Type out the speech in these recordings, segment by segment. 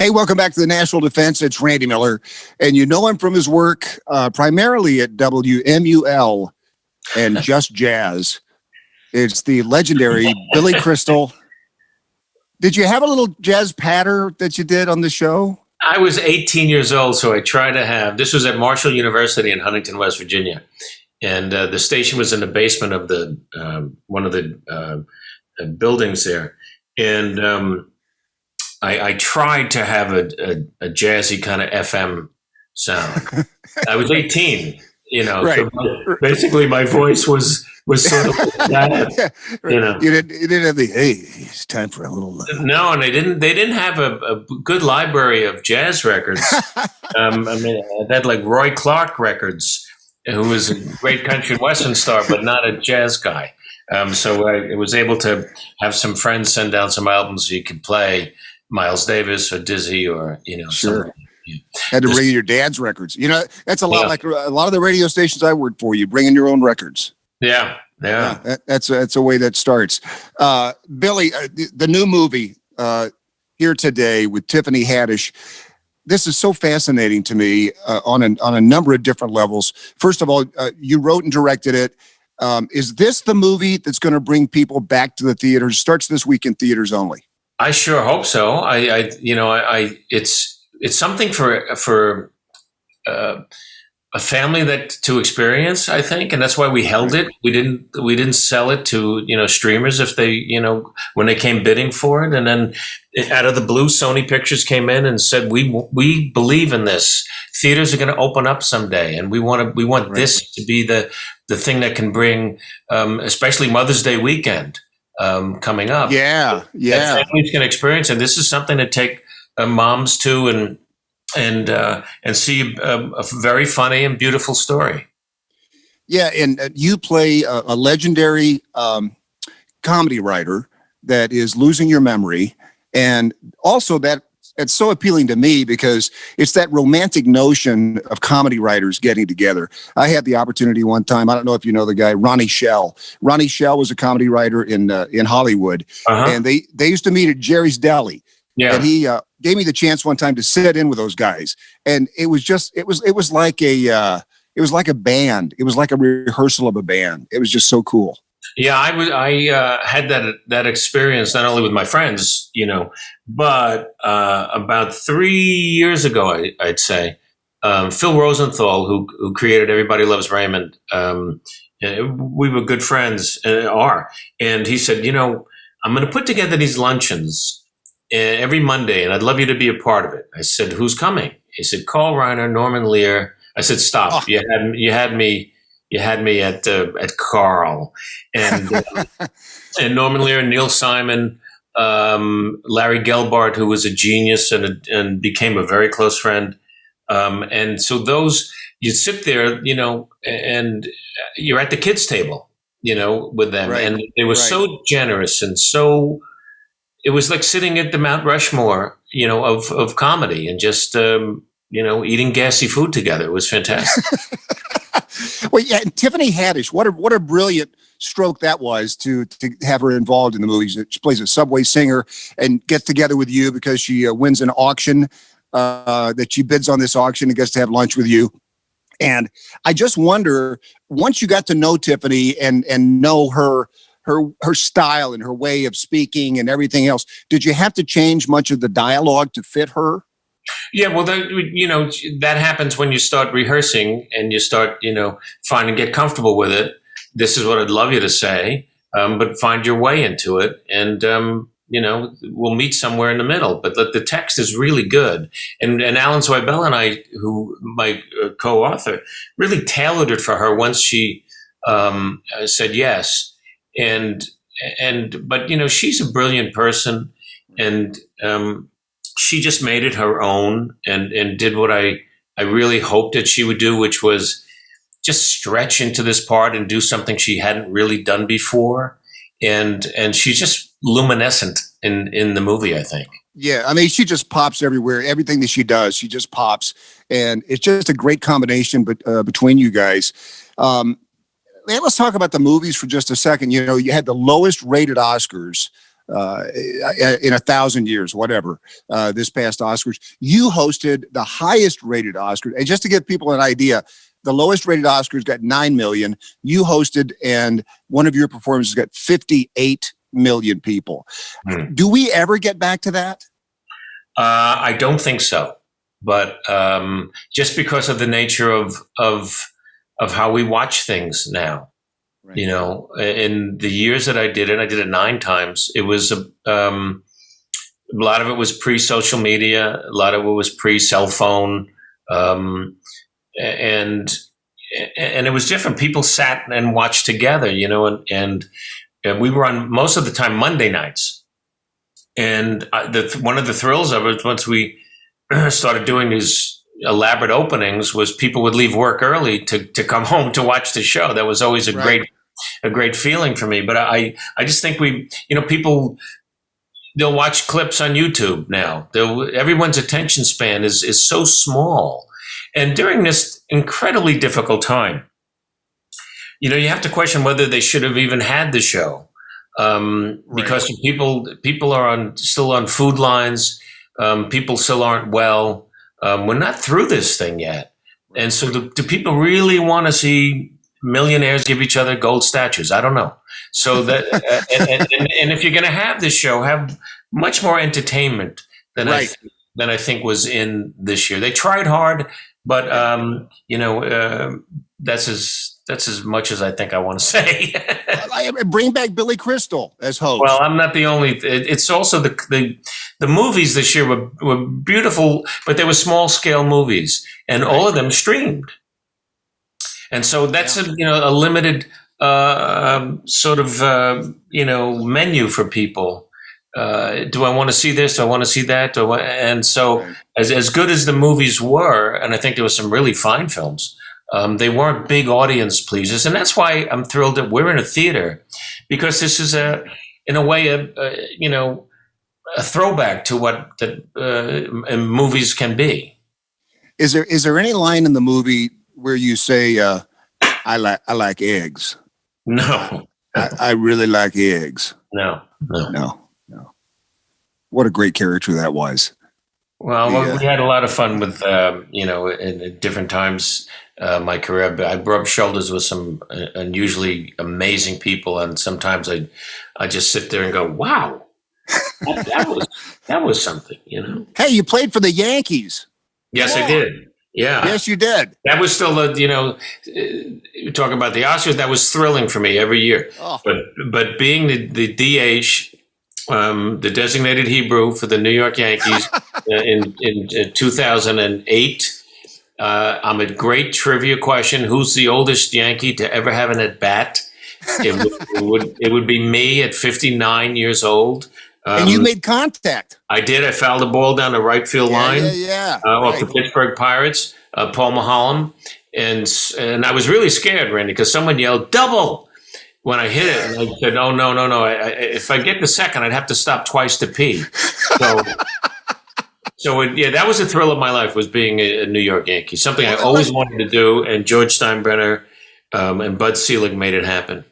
Hey, welcome back to the National Defense. It's Randy Miller, and you know him from his work primarily at WMUL and Just Jazz. It's the legendary Billy Crystal. Did you have a little jazz patter that you did on the show? I was 18 years old, so I tried to have. This was at Marshall University in Huntington, West Virginia, and the station was in the basement of the one of the buildings there, and I tried to have a jazzy kind of FM sound. I was 18, Right. So basically my voice was sort of like that, You didn't have the, hey, it's time for a little. No, and they didn't have a good library of jazz records. I mean, I had like Roy Clark records, who was a great country and western star, but not a jazz guy. So I was able to have some friends send down some albums so you could play Miles Davis or Dizzy or, Sure. Had to bring in your dad's records. That's a lot like a lot of the radio stations I worked for. You bring in your own records. Yeah. That's a way that starts. Billy, the new movie here today with Tiffany Haddish. This is so fascinating to me on a number of different levels. First of all, you wrote and directed it. Is this the movie that's going to bring people back to the theaters? Starts this week in theaters only. I sure hope so. It's something for a family that to experience, I think, and that's why we held it. We didn't sell it to streamers if they when they came bidding for it, and then out of the blue, Sony Pictures came in and said we believe in this. Theaters are going to open up someday, and we want this to be the thing that can bring, especially Mother's Day weekend coming up. Yeah. That families can experience, and this is something to take moms to and see a very funny and beautiful story. Yeah, and you play a legendary comedy writer that is losing your memory, and also that it's so appealing to me because it's that romantic notion of comedy writers getting together. I had the opportunity one time. I don't know if you know the guy, Ronnie Shell. Ronnie Shell was a comedy writer in Hollywood, and they used to meet at Jerry's Deli. Yeah. And he gave me the chance one time to sit in with those guys, and it was like a band. It was like a rehearsal of a band. It was just so cool. Yeah, I had that experience not only with my friends, but about 3 years ago, I'd say, Phil Rosenthal, who created Everybody Loves Raymond, we were good friends, and he said, I'm going to put together these luncheons every Monday, and I'd love you to be a part of it. I said, who's coming? He said, Carl Reiner, Norman Lear. I said, stop. Oh. You had me at Carl and Norman Lear and Neil Simon, Larry Gelbart, who was a genius and became a very close friend. And so those, you sit there, and you're at the kids' table, with them, and they were so generous and so. It was like sitting at the Mount Rushmore, of comedy and just, eating gassy food together. It was fantastic. Well, yeah, and Tiffany Haddish, what a brilliant stroke that was to have her involved in the movies. She plays a subway singer and gets together with you because she wins an auction that she bids on this auction and gets to have lunch with you. And I just wonder, once you got to know Tiffany and know her style and her way of speaking and everything else, did you have to change much of the dialogue to fit her? Yeah, well, that happens when you start rehearsing and you start, get comfortable with it. This is what I'd love you to say, but find your way into it. And, we'll meet somewhere in the middle. But the text is really good. And Alan Zweibel and I, who my co-author, really tailored it for her once she said yes. But she's a brilliant person, and she just made it her own and did what I really hoped that she would do, which was just stretch into this part and do something she hadn't really done before. And she's just luminescent in the movie, I think. Yeah, I mean, she just pops everywhere. Everything that she does, she just pops, and it's just a great combination. But between you guys. Let's talk about the movies for just a second. You had the lowest rated Oscars in 1,000 years, whatever, this past Oscars. You hosted the highest rated Oscars. And just to give people an idea, the lowest rated Oscars got 9 million. You hosted, and one of your performances got 58 million people. Do we ever get back to that? I don't think so. But just because of the nature of how we watch things now, right. You know, in the years that I did it 9 times. It was a lot of it was pre-social media, a lot of it was pre-cell phone, and it was different. People sat and watched together, you know, and we were on most of the time Monday nights, and one of the thrills of it once we started doing these elaborate openings was people would leave work early to come home to watch the show. That was always a great feeling for me. But I just think people, they'll watch clips on YouTube now. Everyone's attention span is so small. And during this incredibly difficult time, you know, you have to question whether they should have even had the show. Because people are still on food lines. People still aren't well. We're not through this thing yet. And so do people really want to see millionaires give each other gold statues? I don't know. So that, and if you're going to have this show, have much more entertainment than I think was in this year. They tried hard, but, that's as much as I think I want to say. Bring back Billy Crystal as host. Well, I'm not the only. It's also the movies this year were beautiful, but they were small scale movies, and all of them streamed. And so that's a limited sort of menu for people. Do I want to see this? Do I want to see that? And so as good as the movies were, and I think there were some really fine films. They weren't big audience pleasers, and that's why I'm thrilled that we're in a theater, because this is in a way a throwback to what movies can be. Is there any line in the movie where you say, "I like eggs"? No, I really like eggs. No. What a great character that was. Well, we had a lot of fun with in different times. My career, I rubbed shoulders with some unusually amazing people, and sometimes I just sit there and go, "Wow, that was something," you know. Hey, you played for the Yankees. Yes, I did. Yeah. Yes, you did. That was still talking about the Oscars. That was thrilling for me every year. Oh. But being the DH, the designated Hebrew for the New York Yankees in 2008. I'm a great trivia question. Who's the oldest Yankee to ever have an at bat? It would be me at 59 years old. And you made contact. I did. I fouled the ball down the right field line. Off the Pittsburgh Pirates, Paul Maholm, and I was really scared, Randy, because someone yelled "double" when I hit it, and I said, "Oh no! If I get the second, I'd have to stop twice to pee." So that was the thrill of my life, was being a New York Yankee. Something I always wanted to do, and George Steinbrenner and Bud Selig made it happen.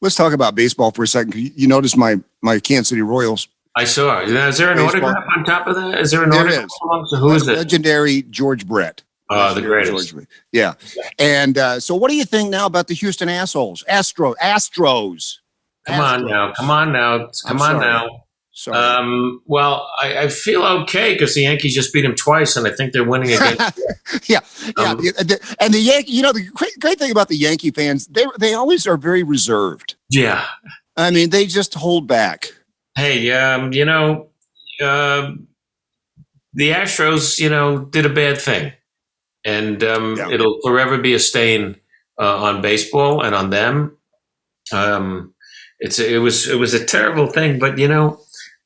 Let's talk about baseball for a second. You noticed my Kansas City Royals. I saw. Is there an autograph on top of that? Is there an autograph? So who is it? Legendary George Brett. The greatest. Yeah. And so what do you think now about the Houston Astros? Come on now. Sorry. Well, I feel okay because the Yankees just beat them twice, and I think they're winning again. Yeah. And the Yankee, the great thing about the Yankee fans, they always are very reserved. Yeah. I mean, they just hold back. Hey, the Astros, did a bad thing, and it'll forever be a stain on baseball and on them. It was a terrible thing, but you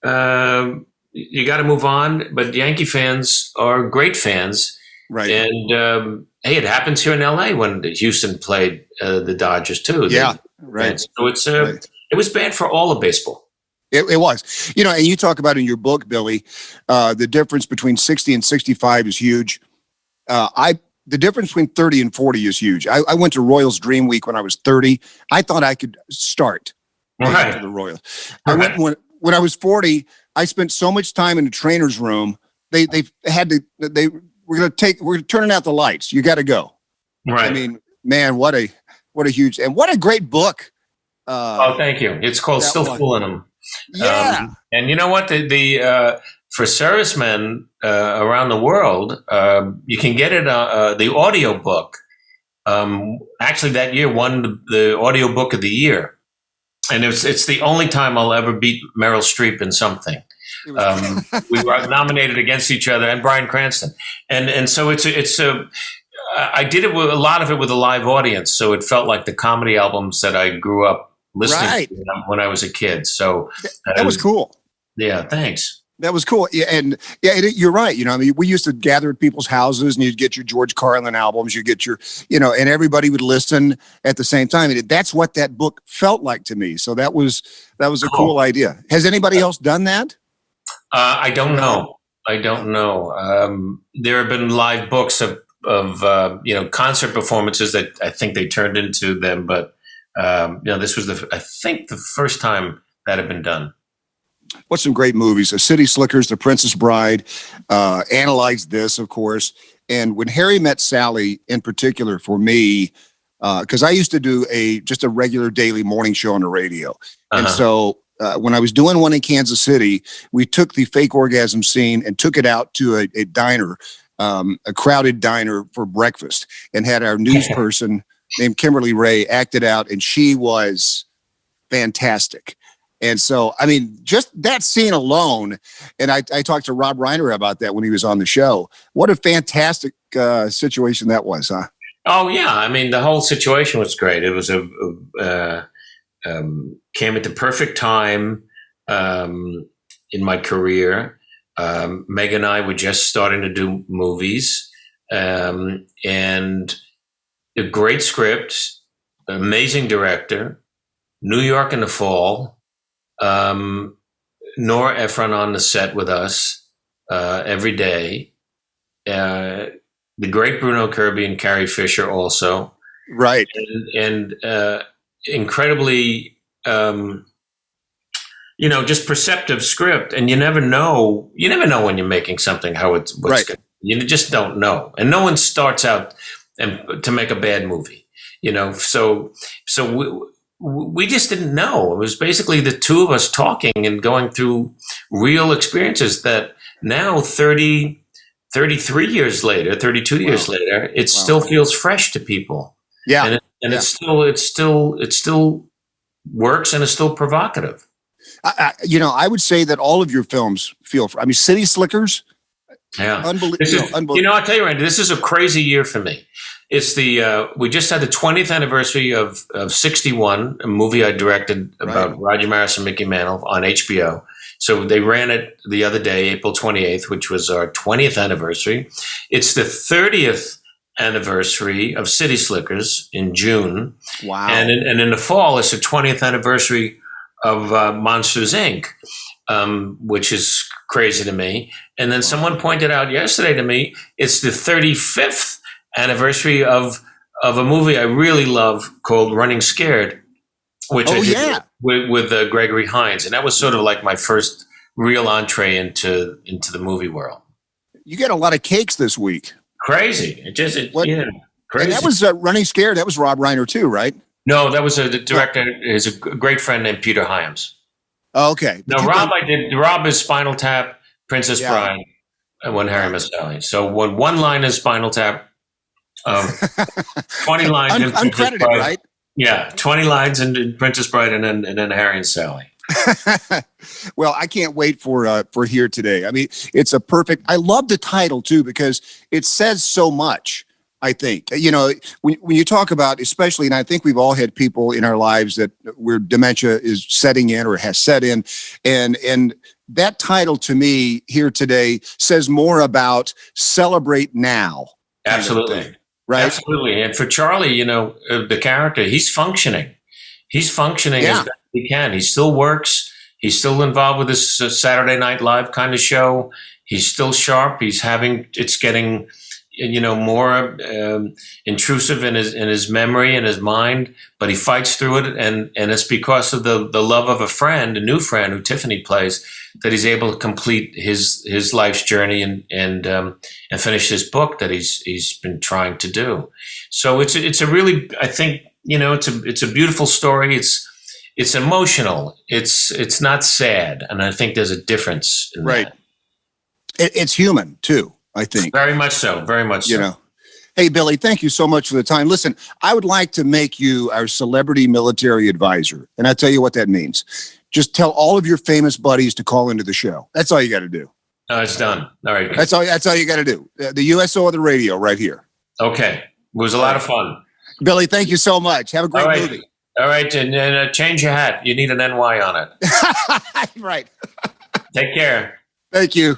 got to move on. But Yankee fans are great fans, right? And hey, it happens here in LA when Houston played the Dodgers too. Right. So it was bad for all of baseball. It was, and you talk about in your book, Billy, the difference between 60 and 65 is huge. The difference between 30 and 40 is huge. I went to Royals Dream Week when I was 30. I thought I could start to the Royals. I went when I was 40, I spent so much time in the trainer's room. They we're turning out the lights. You got to go. Right. I mean, man, what a huge, and what a great book. Oh, thank you. It's called Still Fooling Them. Yeah. And you know what? For servicemen around the world, you can get it, the audio book. Actually, that year won the audio book of the year. And it's the only time I'll ever beat Meryl Streep in something. We were nominated against each other, and Bryan Cranston. And so I did it with a lot of it with a live audience. So it felt like the comedy albums that I grew up listening to when I was a kid. So that was cool. Yeah. Thanks. That was cool. Yeah. And you're right. I mean, we used to gather at people's houses and you'd get your George Carlin albums, you get your, and everybody would listen at the same time. And that's what that book felt like to me. So that was a cool idea. Has anybody else done that? I don't know. There have been live books of concert performances that I think they turned into them, but this was I think the first time that had been done. What's some great movies? City Slickers, The Princess Bride, Analyze This, of course. And When Harry Met Sally, in particular, for me, because I used to do just a regular daily morning show on the radio. And so when I was doing one in Kansas City, we took the fake orgasm scene and took it out to a diner, a crowded diner for breakfast, and had our news person named Kimberly Ray act it out. And she was fantastic. And so, I mean, just that scene alone, and I talked to Rob Reiner about that when he was on the show. What a fantastic situation that was, huh? Oh, yeah. I mean, the whole situation was great. It was came at the perfect time in my career. Meg and I were just starting to do movies, and a great script, amazing director, New York in the fall. Nora Ephron on the set with us every day. The great Bruno Kirby and Carrie Fisher also. Right. And incredibly, just perceptive script. And you never know when you're making something what's good. You just don't know. And no one starts out to make a bad movie, so we just didn't know. It was basically the two of us talking and going through real experiences that now 33 years later, 32 years later, it still feels fresh to people. Yeah. And it still works and it's still provocative. I would say that all of your films City Slickers. Yeah. Unbelievable. I'll tell you, Randy, this is a crazy year for me. It's we just had the 20th anniversary of 61, a movie I directed about Roger Maris and Mickey Mantle on HBO. So they ran it the other day, April 28th, which was our 20th anniversary. It's the 30th anniversary of City Slickers in June. Wow. And in the fall, it's the 20th anniversary of Monsters, Inc., which is crazy to me. And then someone pointed out yesterday to me, it's the 35th anniversary of a movie I really love called Running Scared, which I did with Gregory Hines. And that was sort of like my first real entree into the movie world. You get a lot of cakes this week. Crazy. Crazy. And that was Running Scared. That was Rob Reiner too, right? No, that was the director. Is a great friend named Peter Hyams. Oh, okay. No, Rob is Spinal Tap, Princess Bride, and When Harry Met Sally. So one line is Spinal Tap, 20 lines in uncredited, Bride. right? Yeah, 20 lines in Princess Bride, and then Harry and Sally. Well, I can't wait for Here Today. I mean, it's a perfect. I love the title too because it says so much. I think, when you talk about, especially, and I think we've all had people in our lives where dementia is setting in or has set in, and that title to me, Here Today, says more about celebrate now. Absolutely. Right. Absolutely. And for Charlie, the character, he's functioning. He's functioning as best he can. He still works. He's still involved with this Saturday Night Live kind of show. He's still sharp. It's getting, more intrusive in his memory and his mind, but he fights through it, and it's because of the love of a new friend who Tiffany plays, that he's able to complete his life's journey and finish his book that he's been trying to do. So it's a really, I think, it's a beautiful story. It's emotional. It's not sad, and I think there's a difference in Right. that. It's human too, I think. Very much so. Very much so. Hey, Billy, thank you so much for the time. Listen, I would like to make you our celebrity military advisor. And I'll tell you what that means. Just tell all of your famous buddies to call into the show. That's all you got to do. It's done. All right. That's all you got to do. The USO or the radio right here. Okay. It was a lot of fun. Billy, thank you so much. Have a great movie. All right. And change your hat. You need an NY on it. Right. Take care. Thank you.